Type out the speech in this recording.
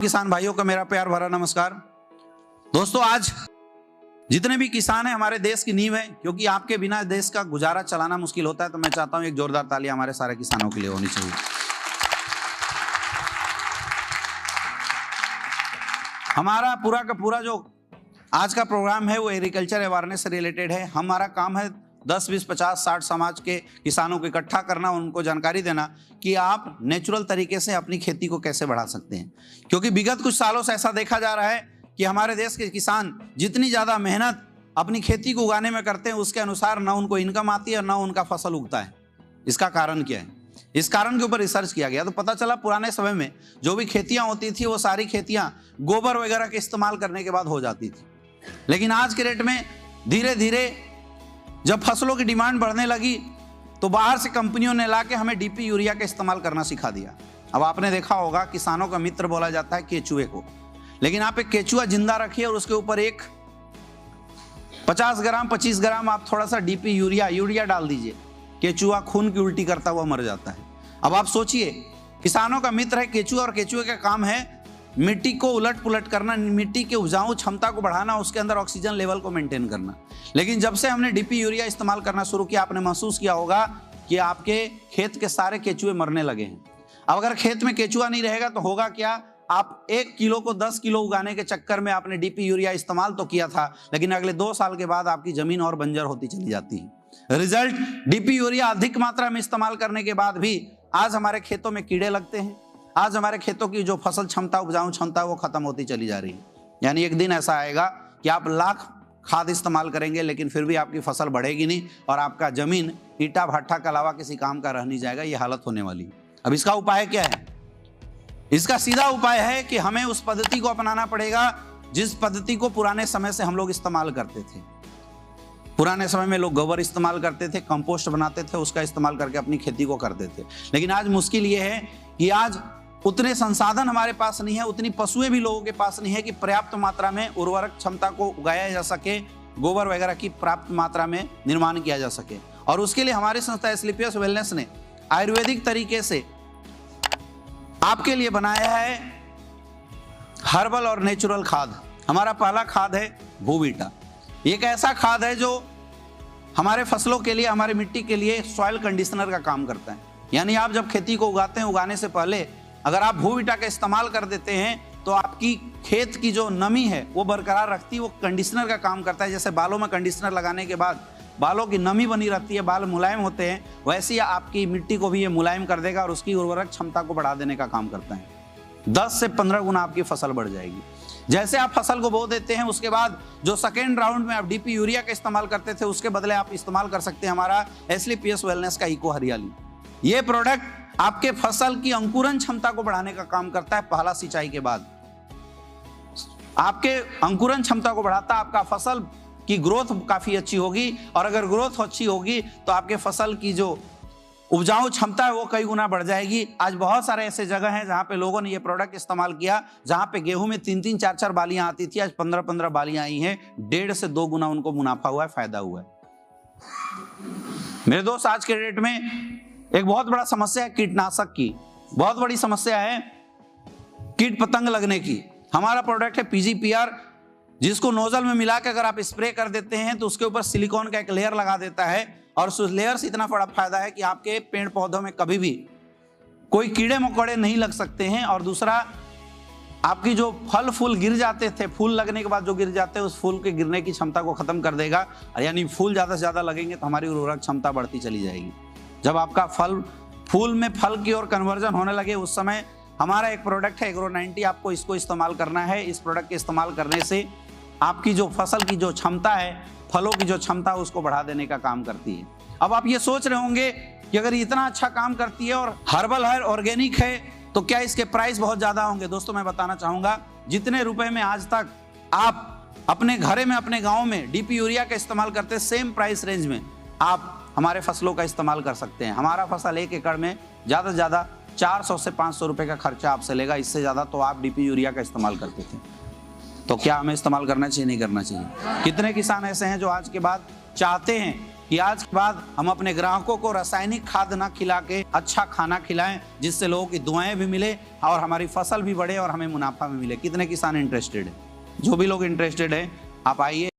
किसान भाइयों का मेरा प्यार भरा नमस्कार। दोस्तों, आज जितने भी किसान हैं हमारे देश की नींव है, क्योंकि आपके बिना देश का गुजारा चलाना मुश्किल होता है। तो मैं चाहता हूं एक जोरदार तालियां हमारे सारे किसानों के लिए होनी चाहिए। हमारा पूरा का पूरा जो आज का प्रोग्राम है वो एग्रीकल्चर अवेयरनेस से रिलेटेड है। हमारा काम है 10, 20, 50, 60 समाज के किसानों को इकट्ठा करना, उनको जानकारी देना कि आप नेचुरल तरीके से अपनी खेती को कैसे बढ़ा सकते हैं। क्योंकि विगत कुछ सालों से ऐसा देखा जा रहा है कि हमारे देश के किसान जितनी ज़्यादा मेहनत अपनी खेती को उगाने में करते हैं, उसके अनुसार ना उनको इनकम आती है, ना उनका फसल उगता है। इसका कारण क्या है? इस कारण के ऊपर रिसर्च किया गया तो पता चला पुराने समय में जो भी खेतियाँ होती थी वो सारी खेतियाँ गोबर वगैरह के इस्तेमाल करने के बाद हो जाती थी। लेकिन आज के रेट में धीरे धीरे जब फसलों की डिमांड बढ़ने लगी तो बाहर से कंपनियों ने लाके हमें डीपी यूरिया का इस्तेमाल करना सिखा दिया। अब आपने देखा होगा किसानों का मित्र बोला जाता है केचुए को, लेकिन आप एक केचुआ जिंदा रखिए और उसके ऊपर एक 50 ग्राम 25 ग्राम आप थोड़ा सा डीपी यूरिया डाल दीजिए, केचुआ खून की उल्टी करता हुआ मर जाता है। अब आप सोचिए, किसानों का मित्र है केचुआ और केचुए का काम है मिट्टी को उलट पुलट करना, मिट्टी के उपजाऊ क्षमता को बढ़ाना, उसके अंदर ऑक्सीजन लेवल को मेंटेन करना। लेकिन जब से हमने डीपी यूरिया इस्तेमाल करना शुरू किया, आपने महसूस किया होगा कि आपके खेत के सारे केचुए मरने लगे हैं। अब अगर खेत में केचुआ नहीं रहेगा तो होगा क्या? आप 1 किलो को 10 किलो उगाने के चक्कर में आपने डीपी यूरिया इस्तेमाल तो किया था, लेकिन अगले 2 साल के बाद आपकी जमीन और बंजर होती चली जाती है। रिजल्ट, डीपी यूरिया अधिक मात्रा में इस्तेमाल करने के बाद भी आज हमारे खेतों में कीड़े लगते हैं। आज हमारे खेतों की जो फसल क्षमता, उपजाऊ क्षमता, वो खत्म होती चली जा रही है। यानी एक दिन ऐसा आएगा कि आप लाख खाद इस्तेमाल करेंगे लेकिन फिर भी आपकी फसल बढ़ेगी नहीं और आपका जमीन ईटा भट्ठा के अलावा किसी काम का रह नहीं जाएगा। ये हालत होने वाली है। अब इसका उपाय क्या है? इसका सीधा उपाय है कि हमें उस पद्धति को अपनाना पड़ेगा जिस पद्धति को पुराने समय से हम लोग इस्तेमाल करते थे। पुराने समय में लोग गोबर इस्तेमाल करते थे, कंपोस्ट बनाते थे, उसका इस्तेमाल करके अपनी खेती को करते थे। लेकिन आज मुश्किल ये है कि आज उतने संसाधन हमारे पास नहीं है, उतनी पशुएं भी लोगों के पास नहीं है कि पर्याप्त मात्रा में उर्वरक क्षमता को उगाया जा सके, गोबर वगैरह की पर्याप्त मात्रा में निर्माण किया जा सके। और उसके लिए हमारी संस्था एस्क्लेपियस वेलनेस ने आयुर्वेदिक तरीके से आपके लिए बनाया है हर्बल और नेचुरल खाद। हमारा पहला खाद है भूवीटा। एक ऐसा खाद है जो हमारे फसलों के लिए, हमारी मिट्टी के लिए सॉइल कंडीशनर का काम करता है। यानी आप जब खेती को उगाते हैं, उगाने से पहले अगर आप भूवीटा का इस्तेमाल कर देते हैं तो आपकी खेत की जो नमी है वो बरकरार रखती है। वो कंडीशनर का काम करता है। जैसे बालों में कंडीशनर लगाने के बाद बालों की नमी बनी रहती है, बाल मुलायम होते हैं, वैसे ही आपकी मिट्टी को भी ये मुलायम कर देगा और उसकी उर्वरक क्षमता को बढ़ा देने का काम करता है। 10 से 15 गुना आपकी फसल बढ़ जाएगी। जैसे आप फसल को बो देते हैं, उसके बाद जो सेकेंड राउंड में आप डीपी यूरिया का इस्तेमाल करते थे, उसके बदले आप इस्तेमाल कर सकते हैं हमारा एस्क्लेपियस वेलनेस का इको हरियाली। ये प्रोडक्ट आपके फसल की अंकुरन क्षमता को बढ़ाने का काम करता है। पहला सिंचाई के बाद आपके अंकुरन क्षमता को बढ़ाता है, आपका फसल की ग्रोथ काफी अच्छी होगी। और अगर ग्रोथ अच्छी होगी तो आपके फसल की जो उपजाऊ क्षमता है वो कई गुना बढ़ जाएगी। आज बहुत सारे ऐसे जगह हैं जहां पे लोगों ने ये प्रोडक्ट इस्तेमाल किया, जहां पे गेहूं में 3-3, 4-4 बालियां आती थी, आज 15-15 बालियां आई हैं। 1.5 से 2 गुना उनको मुनाफा हुआ है, फायदा हुआ है। मेरे दोस्त, आज के डेट में एक बहुत बड़ा समस्या है कीटनाशक की। बहुत बड़ी समस्या है कीट पतंग लगने की। हमारा प्रोडक्ट है PGPR, जिसको नोजल में मिला के अगर आप स्प्रे कर देते हैं तो उसके ऊपर सिलिकॉन का एक लेयर लगा देता है। और उस लेयर से इतना बड़ा फायदा है कि आपके पेड़ पौधों में कभी भी कोई कीड़े मकोड़े नहीं लग सकते हैं। और दूसरा, आपकी जो फल फूल गिर जाते थे, फूल लगने के बाद जो गिर जाते हैं, उस फूल के गिरने की क्षमता को खत्म कर देगा। यानी फूल ज्यादा से ज्यादा लगेंगे तो हमारी उर्वरक क्षमता बढ़ती चली जाएगी। जब आपका फूल में फल की ओर कन्वर्जन होने लगे, उस समय हमारा एक प्रोडक्ट है एग्रो 90, आपको इसको इस्तेमाल करना है। इस प्रोडक्ट के इस्तेमाल करने से आपकी जो फसल की जो क्षमता है, फलों की जो क्षमता है, उसको बढ़ा देने का काम करती है। अब आप ये सोच रहे होंगे कि अगर इतना अच्छा काम करती है और हर्बल है, ऑर्गेनिक है, तो क्या इसके प्राइस बहुत ज्यादा होंगे? दोस्तों, मैं बताना चाहूंगा, जितने रुपए में आज तक आप अपने घरे में, अपने गाँव में डीपी यूरिया का इस्तेमाल करते, सेम प्राइस रेंज में आप हमारे फसलों का इस्तेमाल कर सकते हैं। हमारा फसल 1 एकड़ में ज्यादा से ज्यादा 400 से 500 रुपए का खर्चा आपसे लेगा। इससे ज्यादा तो आप डीपी यूरिया का इस्तेमाल करते थे। तो क्या हमें इस्तेमाल करना चाहिए, नहीं करना चाहिए? कितने किसान ऐसे हैं जो आज के बाद चाहते हैं कि आज के बाद हम अपने ग्राहकों को रासायनिक खाद ना खिला के अच्छा खाना खिलाएं, जिससे लोगों की दुआएं भी मिले और हमारी फसल भी बढ़े और हमें मुनाफा भी मिले। कितने किसान इंटरेस्टेड है? जो भी लोग इंटरेस्टेड है आप आइए,